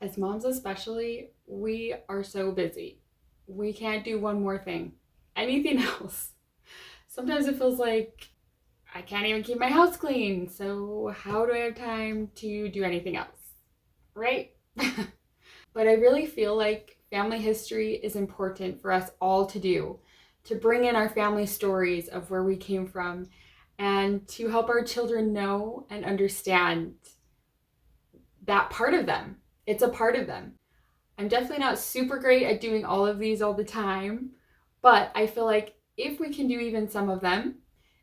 As moms, especially, we are so busy. We can't do one more thing, anything else. Sometimes it feels like I can't even keep my house clean. So, how do I have time to do anything else? Right? But I really feel like family history is important for us all to do, to bring in our family stories of where we came from and to help our children know and understand that part of them. It's a part of them. I'm definitely not super great at doing all of these all the time, but I feel like if we can do even some of them,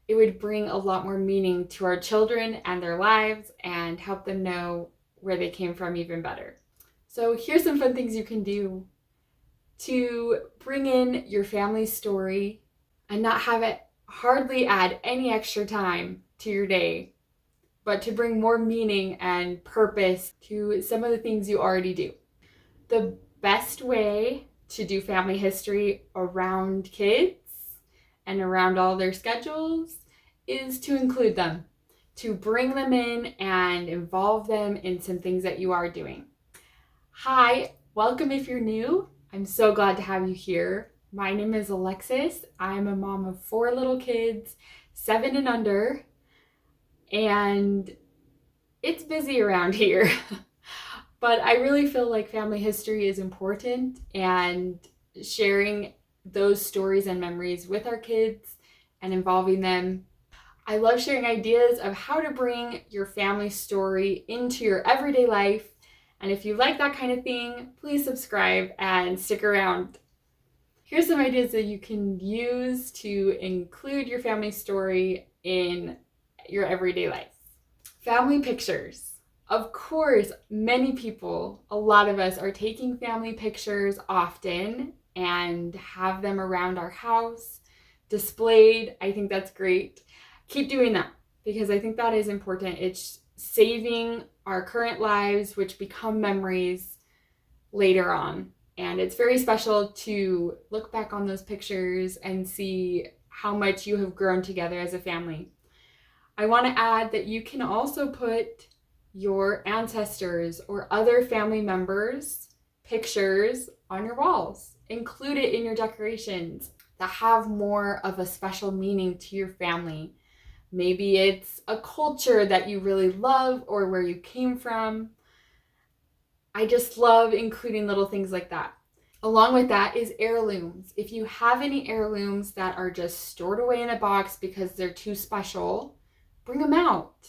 it would bring a lot more meaning to our children and their lives and help them know where they came from even better. So, here's some fun things you can do to bring in your family story and not have it hardly add any extra time to your day, but to bring more meaning and purpose to some of the things you already do. The best way to do family history around kids and around all their schedules is to include them, to bring them in and involve them in some things that you are doing. Hi, welcome if you're new. I'm so glad to have you here. My name is Alexis. I'm a mom of 4 little kids, 7 and under, and it's busy around here. But I really feel like family history is important, and sharing those stories and memories with our kids and involving them. I love sharing ideas of how to bring your family story into your everyday life. And if you like that kind of thing, please subscribe and stick around. Here's some ideas that you can use to include your family story in your everyday life. Family pictures. Of course, many people, a lot of us, are taking family pictures often and have them around our house, displayed. I think that's great. Keep doing that because I think that is important. It's saving our current lives, which become memories later on. And it's very special to look back on those pictures and see how much you have grown together as a family. I want to add that you can also put your ancestors or other family members' pictures on your walls. Include it in your decorations that have more of a special meaning to your family. Maybe it's a culture that you really love or where you came from. I just love including little things like that. Along with that is heirlooms. If you have any heirlooms that are just stored away in a box because they're too special, bring them out.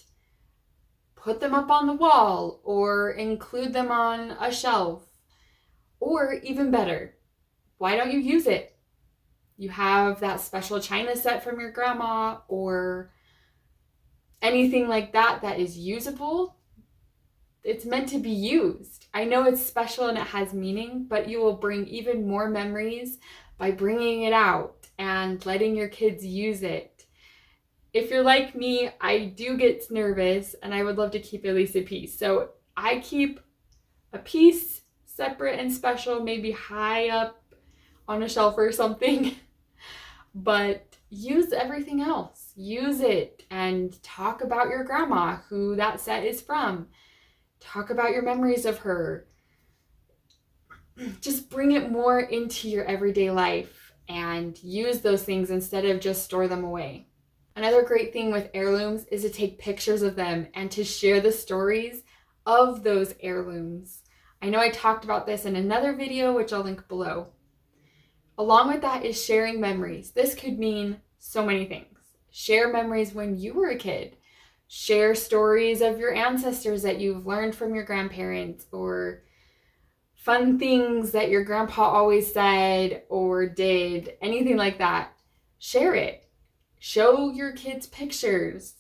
Put them up on the wall or include them on a shelf. Or even better, why don't you use it? You have that special china set from your grandma or anything like that that is usable. It's meant to be used. I know it's special and it has meaning, but you will bring even more memories by bringing it out and letting your kids use it. If you're like me, I do get nervous and I would love to keep at least a piece. So I keep a piece separate and special, maybe high up on a shelf or something. But use everything else. Use it and talk about your grandma, who that set is from. Talk about your memories of her. Just bring it more into your everyday life and use those things instead of just store them away. Another great thing with heirlooms is to take pictures of them and to share the stories of those heirlooms. I know I talked about this in another video, which I'll link below. Along with that is sharing memories. This could mean so many things. Share memories when you were a kid. Share stories of your ancestors that you've learned from your grandparents, or fun things that your grandpa always said or did, anything like that. Share it. Show your kids pictures.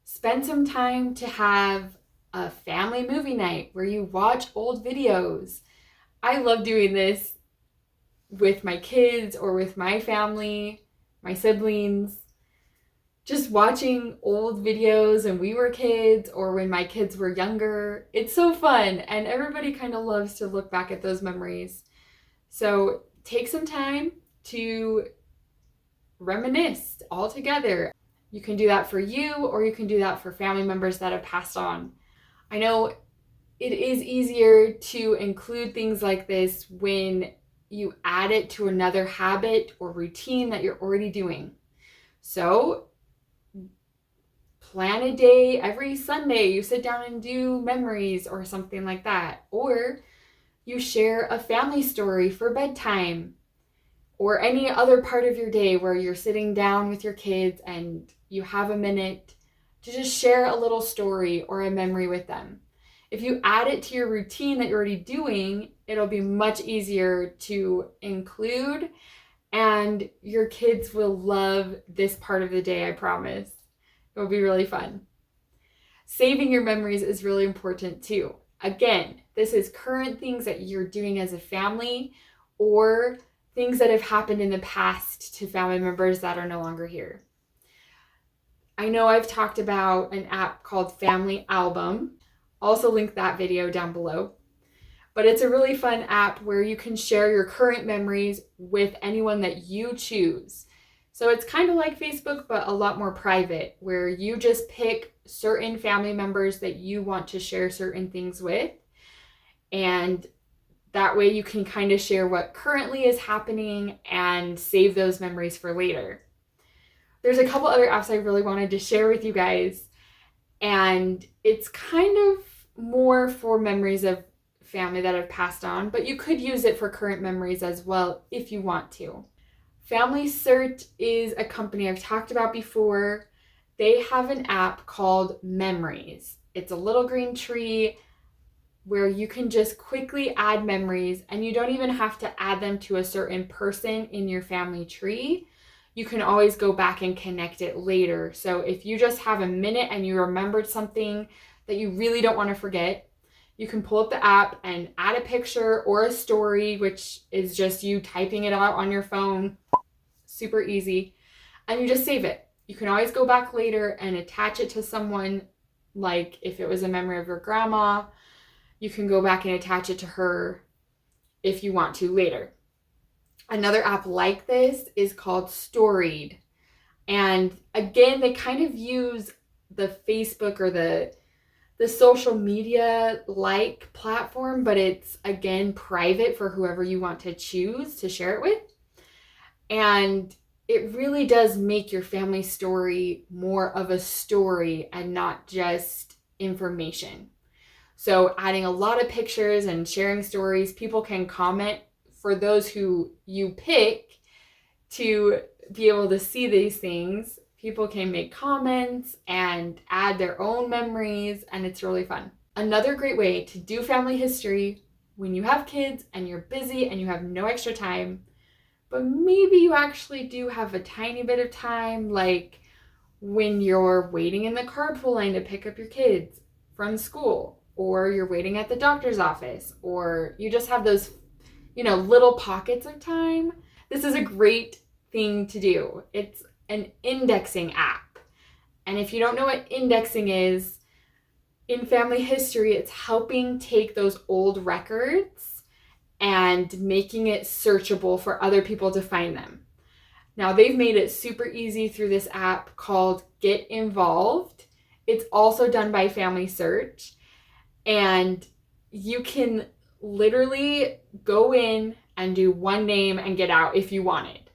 Spend some time to have a family movie night where you watch old videos. I love doing this with my kids or with my family, my siblings. Just watching old videos when we were kids or when my kids were younger. It's so fun, and everybody kind of loves to look back at those memories. So take some time to reminisce all together. You can do that for you, or you can do that for family members that have passed on. I know it is easier to include things like this when you add it to another habit or routine that you're already doing. So plan a day every Sunday, you sit down and do memories or something like that. Or you share a family story for bedtime, or any other part of your day where you're sitting down with your kids and you have a minute to just share a little story or a memory with them. If you add it to your routine that you're already doing, it'll be much easier to include, and your kids will love this part of the day, I promise. It will be really fun. Saving your memories is really important too. Again, this is current things that you're doing as a family or things that have happened in the past to family members that are no longer here. I know I've talked about an app called Family Album. Also link that video down below. But it's a really fun app where you can share your current memories with anyone that you choose. So it's kind of like Facebook, but a lot more private, where you just pick certain family members that you want to share certain things with. And that way you can kind of share what currently is happening and save those memories for later. There's a couple other apps I really wanted to share with you guys, and it's kind of more for memories of family that have passed on, but you could use it for current memories as well if you want to. FamilySearch is a company I've talked about before. They have an app called Memories. It's a little green tree where you can just quickly add memories, and you don't even have to add them to a certain person in your family tree. You can always go back and connect it later. So if you just have a minute and you remembered something that you really don't want to forget, you can pull up the app and add a picture or a story, which is just you typing it out on your phone. Super easy. And you just save it. You can always go back later and attach it to someone, like if it was a memory of your grandma, you can go back and attach it to her if you want to later. Another app like this is called Storied. And again, they kind of use the Facebook or the social media like platform, but it's again private for whoever you want to choose to share it with. And it really does make your family story more of a story and not just information. So adding a lot of pictures and sharing stories, people can comment for those who you pick to be able to see these things. People can make comments and add their own memories, and it's really fun. Another great way to do family history when you have kids and you're busy and you have no extra time, but maybe you actually do have a tiny bit of time, like when you're waiting in the carpool lane to pick up your kids from school, or you're waiting at the doctor's office, or you just have those, little pockets of time. This is a great thing to do. It's an indexing app. And if you don't know what indexing is, in family history, it's helping take those old records and making it searchable for other people to find them. Now, they've made it super easy through this app called Get Involved. It's also done by FamilySearch, and you can literally go in and do one name and get out if you wanted.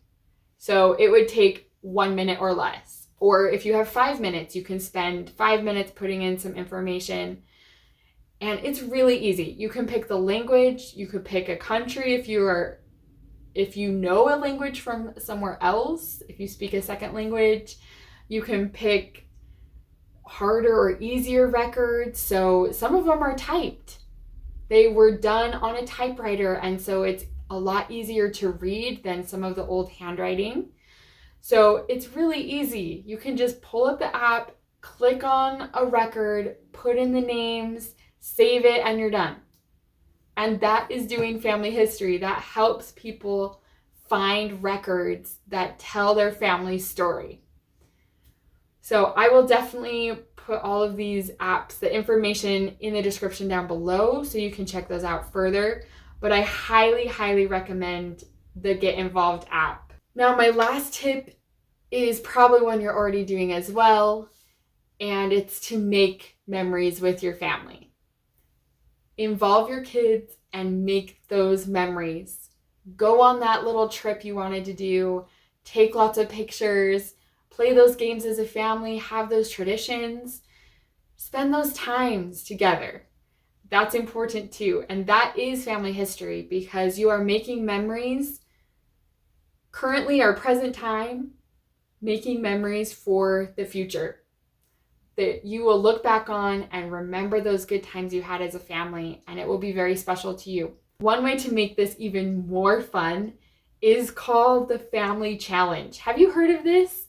So it would take 1 minute or less. Or if you have 5 minutes, you can spend 5 minutes putting in some information. And it's really easy. You can pick the language, you could pick a country if you know a language from somewhere else, if you speak a second language. You can pick harder or easier records. So some of them are typed. They were done on a typewriter, and so it's a lot easier to read than some of the old handwriting. So it's really easy. You can just pull up the app, click on a record, put in the names, save it, and you're done. And that is doing family history. That helps people find records that tell their family story. So I will definitely put all of these apps, the information in the description down below so you can check those out further. But I highly, highly recommend the Get Involved app. Now, my last tip is probably one you're already doing as well, and it's to make memories with your family. Involve your kids and make those memories. Go on that little trip you wanted to do, take lots of pictures, play those games as a family, have those traditions, spend those times together. That's important too. And that is family history because you are making memories currently, our present time, making memories for the future that you will look back on and remember those good times you had as a family, and it will be very special to you. One way to make this even more fun is called the Family Challenge. Have you heard of this?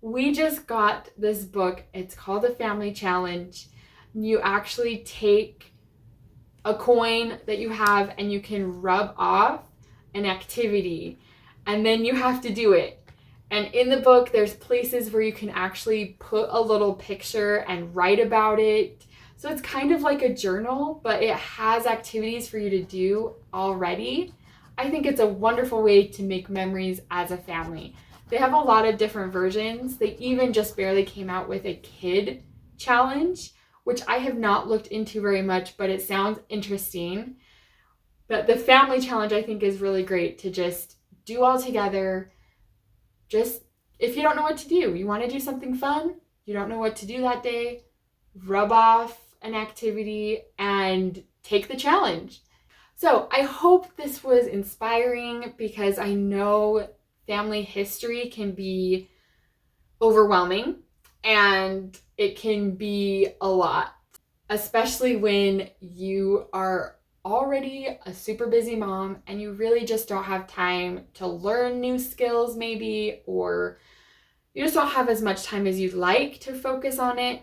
We just got this book. It's called the Family Challenge. You actually take a coin that you have and you can rub off an activity, and then you have to do it. And in the book, there's places where you can actually put a little picture and write about it. So it's kind of like a journal, but it has activities for you to do already. I think it's a wonderful way to make memories as a family. They have a lot of different versions. They even just barely came out with a kid challenge, which I have not looked into very much, but it sounds interesting. But the Family Challenge, I think, is really great to just do all together. Just if you don't know what to do, you want to do something fun, you don't know what to do that day, rub off an activity and take the challenge. So I hope this was inspiring because I know family history can be overwhelming and it can be a lot, especially when you are already a super busy mom and you really just don't have time to learn new skills maybe, or you just don't have as much time as you'd like to focus on it.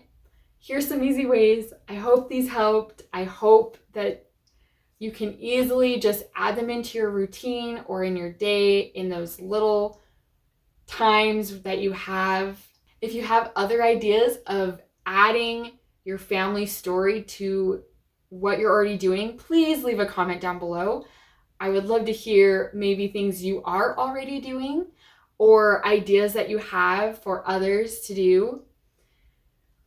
Here's some easy ways. I hope these helped. I hope that you can easily just add them into your routine or in your day in those little times that you have. If you have other ideas of adding your family story to what you're already doing, please leave a comment down below. I would love to hear maybe things you are already doing or ideas that you have for others to do.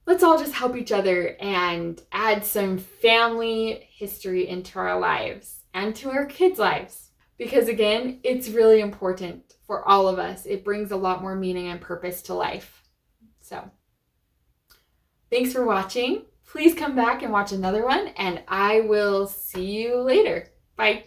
Let's all just help each other and add some family history into our lives and to our kids' lives. Because again, it's really important for all of us. It brings a lot more meaning and purpose to life. So, thanks for watching. Please come back and watch another one, and I will see you later. Bye.